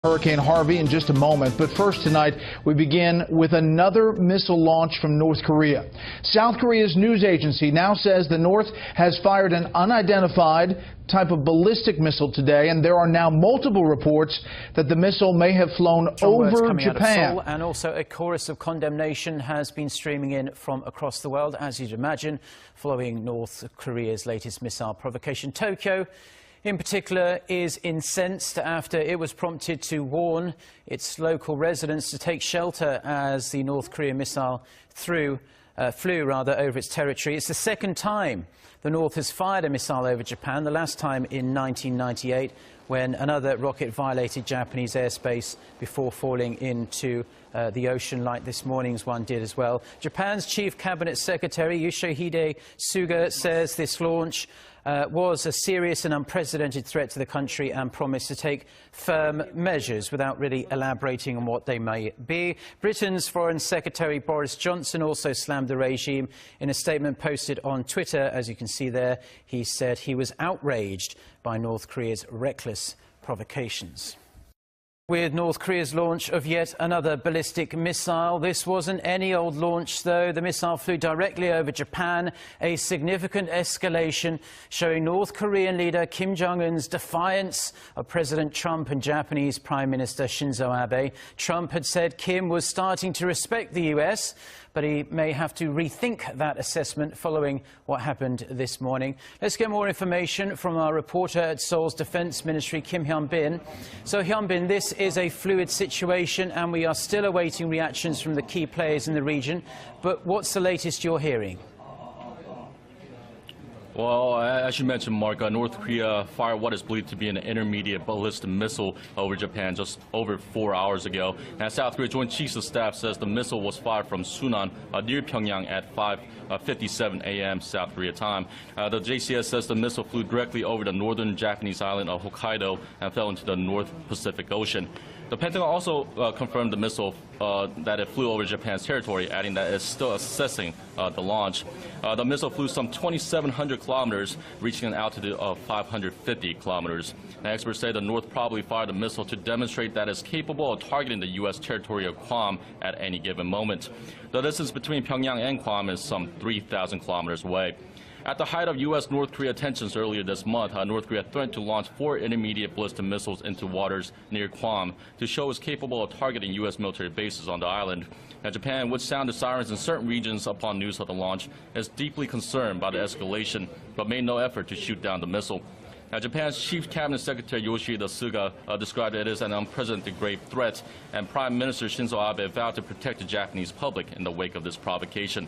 Hurricane Harvey in just a moment, but first tonight we begin with another missile launch from North Korea. South Korea's news agency now says the North has fired an unidentified type of ballistic missile today, and there are now multiple reports that the missile may have flown over Japan. And also a chorus of condemnation has been streaming in from across the world, as you'd imagine, following North Korea's latest missile provocation. Tokyo in particular is incensed after it was prompted to warn its local residents to take shelter as the North Korean missile flew over its territory. It's the second time the North has fired a missile over Japan, the last time in 1998 when another rocket violated Japanese airspace before falling into the ocean, like this morning's one did as well. Japan's Chief Cabinet Secretary Yoshihide Suga says this launch was a serious and unprecedented threat to the country and promised to take firm measures without really elaborating on what they may be. Britain's Foreign Secretary Boris Johnson also slammed the regime. In a statement posted on Twitter, as you can see there, he said he was outraged by North Korea's reckless provocations. With North Korea's launch of yet another ballistic missile. This wasn't any old launch, though. The missile flew directly over Japan, a significant escalation showing North Korean leader Kim Jong-un's defiance of President Trump and Japanese Prime Minister Shinzo Abe. Trump had said Kim was starting to respect the U.S., but he may have to rethink that assessment following what happened this morning. Let's get more information from our reporter at Seoul's Defense Ministry, Kim Hyun-bin. So, Hyun-bin, this is a fluid situation, and we are still awaiting reactions from the key players in the region. But what's the latest you're hearing? Well, as you mentioned, Mark, North Korea fired what is believed to be an intermediate ballistic missile over Japan just over 4 hours ago. And South Korea Joint Chiefs of Staff says the missile was fired from Sunan near Pyongyang at 5:57 a.m. South Korea time. The JCS says the missile flew directly over the northern Japanese island of Hokkaido and fell into the North Pacific Ocean. The Pentagon also confirmed the missile that it flew over Japan's territory, adding that it's still assessing the launch. The missile flew some 2,700 kilometers, reaching an altitude of 550 kilometers. And experts say the North probably fired the missile to demonstrate that it's capable of targeting the U.S. territory of Guam at any given moment. The distance between Pyongyang and Guam is some 3,000 kilometers away. At the height of U.S.-North Korea tensions earlier this month, North Korea threatened to launch 4 intermediate ballistic missiles into waters near Guam to show it's capable of targeting U.S. military bases on the island. Now, Japan, which sounded sirens in certain regions upon news of the launch, is deeply concerned by the escalation, but made no effort to shoot down the missile. Now, Japan's Chief Cabinet Secretary Yoshihide Suga described it as an unprecedented grave threat, and Prime Minister Shinzo Abe vowed to protect the Japanese public in the wake of this provocation.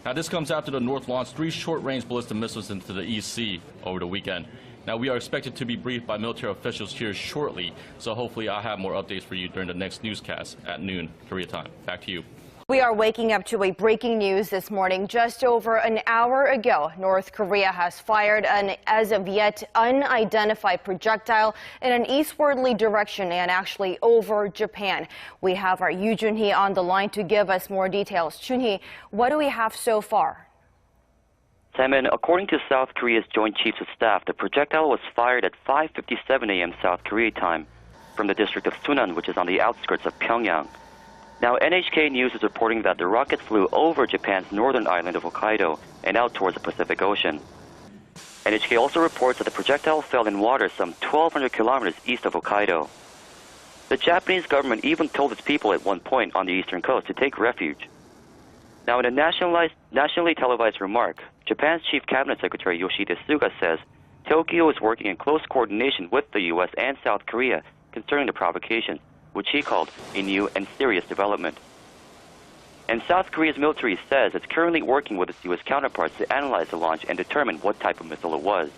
Now, this comes after the North launched 3 short-range ballistic missiles into the East Sea over the weekend. Now, we are expected to be briefed by military officials here shortly, so hopefully I'll have more updates for you during the next newscast at noon, Korea time. Back to you. We are waking up to a breaking news this morning. Just over an hour ago, North Korea has fired an as of yet unidentified projectile in an eastwardly direction and actually over Japan. We have our Yoo Jun-hee on the line to give us more details. Jun-hee, what do we have so far? Simon, according to South Korea's Joint Chiefs of Staff, the projectile was fired at 5:57 a.m. South Korea time from the district of Sunan, which is on the outskirts of Pyongyang. Now, NHK News is reporting that the rocket flew over Japan's northern island of Hokkaido and out towards the Pacific Ocean. NHK also reports that the projectile fell in water some 1,200 kilometers east of Hokkaido. The Japanese government even told its people at one point on the eastern coast to take refuge. Now, in a nationally televised remark, Japan's Chief Cabinet Secretary Yoshihide Suga says Tokyo is working in close coordination with the U.S. and South Korea concerning the provocation, which he called a new and serious development. And South Korea's military says it's currently working with its U.S. counterparts to analyze the launch and determine what type of missile it was.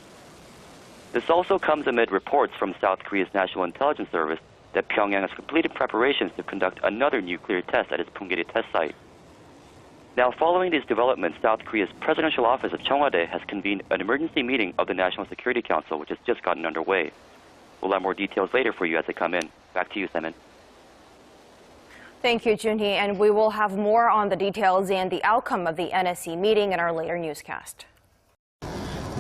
This also comes amid reports from South Korea's National Intelligence Service that Pyongyang has completed preparations to conduct another nuclear test at its Punggye test site. Now, following these developments, South Korea's presidential office of Cheongwade has convened an emergency meeting of the National Security Council, which has just gotten underway. We'll have more details later for you as they come in. Back to you, Simon. Thank you, Jun-hee, and we will have more on the details and the outcome of the NSC meeting in our later newscast.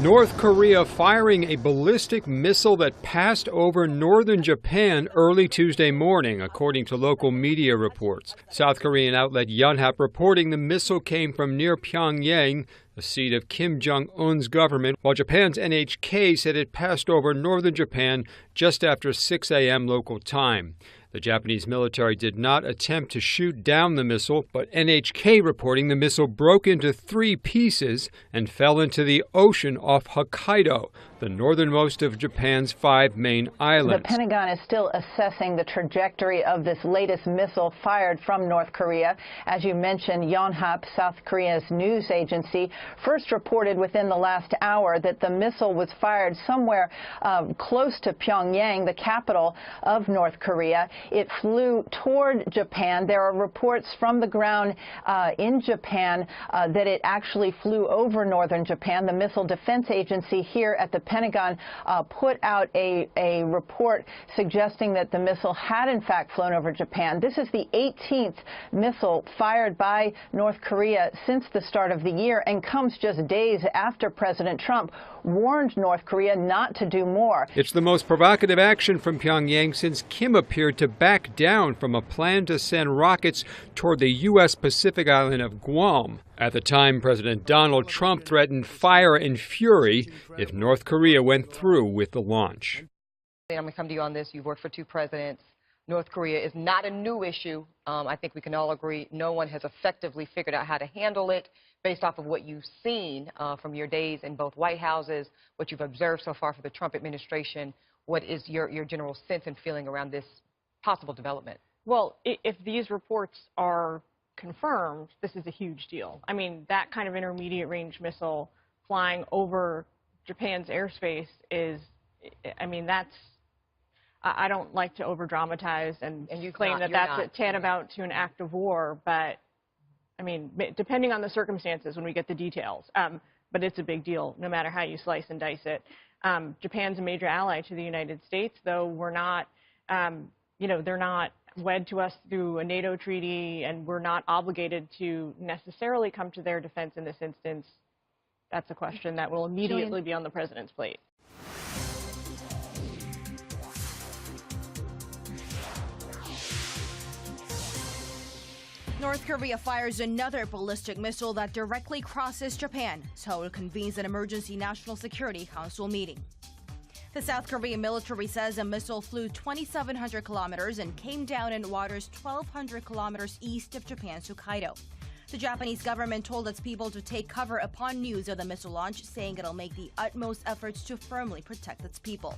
North Korea firing a ballistic missile that passed over northern Japan early Tuesday morning, according to local media reports. South Korean outlet Yonhap reporting the missile came from near Pyongyang, the seat of Kim Jong-un's government, while Japan's NHK said it passed over northern Japan just after 6 a.m. local time. The Japanese military did not attempt to shoot down the missile, but NHK reporting the missile broke into 3 pieces and fell into the ocean off Hokkaido, the northernmost of Japan's 5 main islands. The Pentagon is still assessing the trajectory of this latest missile fired from North Korea. As you mentioned, Yonhap, South Korea's news agency, first reported within the last hour that the missile was fired somewhere close to Pyongyang, the capital of North Korea. It flew toward Japan. There are reports from the ground in Japan that it actually flew over northern Japan. The Missile Defense Agency here at the Pentagon put out a report suggesting that the missile had in fact flown over Japan. This is the 18th missile fired by North Korea since the start of the year and comes just days after President Trump warned North Korea not to do more. It's the most provocative action from Pyongyang since Kim appeared to back down from a plan to send rockets toward the U.S. Pacific island of Guam. At the time, President Donald Trump threatened fire and fury if North Korea went through with the launch. I'm going to come to you on this. You've worked for 2 presidents. North Korea is not a new issue. I think we can all agree no one has effectively figured out how to handle it based off of what you've seen from your days in both White Houses, what you've observed so far for the Trump administration. What is your general sense and feeling around this possible development? Well, if these reports are confirmed, this is a huge deal. I mean, that kind of intermediate range missile flying over Japan's airspace is, I mean, that's, I don't like to over-dramatize and claim that that's tantamount to an act of war, but, I mean, depending on the circumstances when we get the details, but it's a big deal no matter how you slice and dice it. Japan's a major ally to the United States, though we're not, you know, they're not wed to us through a NATO treaty, and we're not obligated to necessarily come to their defense in this instance. That's a question that will immediately be on the president's plate. North Korea fires another ballistic missile that directly crosses Japan. Seoul convenes an emergency National Security Council meeting. The South Korean military says a missile flew 2,700 kilometers and came down in waters 1,200 kilometers east of Japan's Hokkaido. The Japanese government told its people to take cover upon news of the missile launch, saying it'll make the utmost efforts to firmly protect its people.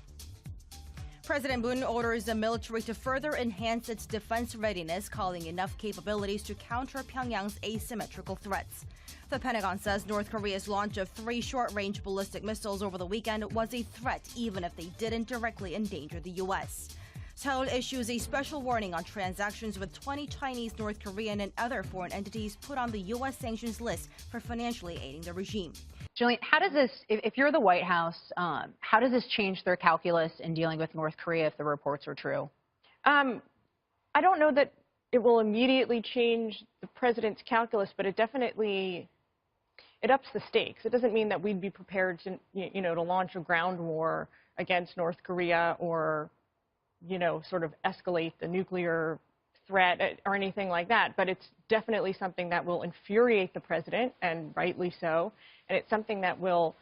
President Moon orders the military to further enhance its defense readiness, calling enough capabilities to counter Pyongyang's asymmetrical threats. The Pentagon says North Korea's launch of 3 short-range ballistic missiles over the weekend was a threat, even if they didn't directly endanger the U.S. Seoul issues a special warning on transactions with 20 Chinese, North Korean, and other foreign entities put on the U.S. sanctions list for financially aiding the regime. Jillian, how does this, if you're the White House, how does this change their calculus in dealing with North Korea if the reports are true? I don't know that it will immediately change the president's calculus, but it definitely, it ups the stakes. It doesn't mean that we'd be prepared to, you know, to launch a ground war against North Korea or, you know, sort of escalate the nuclear threat or anything like that. But it's definitely something that will infuriate the president, and rightly so. And it's something that will,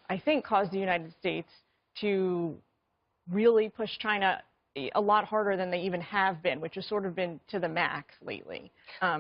I think, cause the United States to really push China a lot harder than they even have been, which has sort of been to the max lately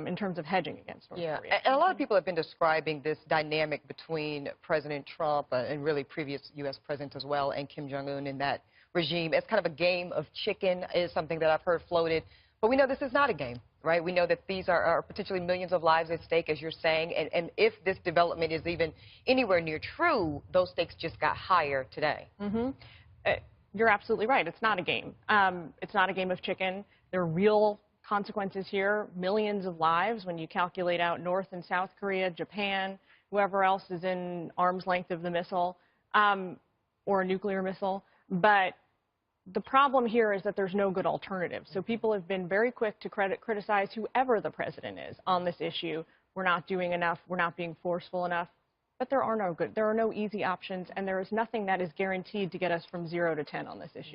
in terms of hedging against North Korea. And a lot of people have been describing this dynamic between President Trump and really previous U.S. presidents as well and Kim Jong-un in that regime as kind of a game of chicken is something that I've heard floated. But we know this is not a game, right? We know that these are potentially millions of lives at stake, as you're saying. And if this development is even anywhere near true, those stakes just got higher today. You're absolutely right. It's not a game. It's not a game of chicken. There are real consequences here, millions of lives when you calculate out North and South Korea, Japan, whoever else is in arm's length of the missile or a nuclear missile. But the problem here is that there's no good alternative. So people have been very quick to criticize whoever the president is on this issue. We're not doing enough. We're not being forceful enough. But there are no easy options, and there is nothing that is guaranteed to get us from 0 to 10 on this issue.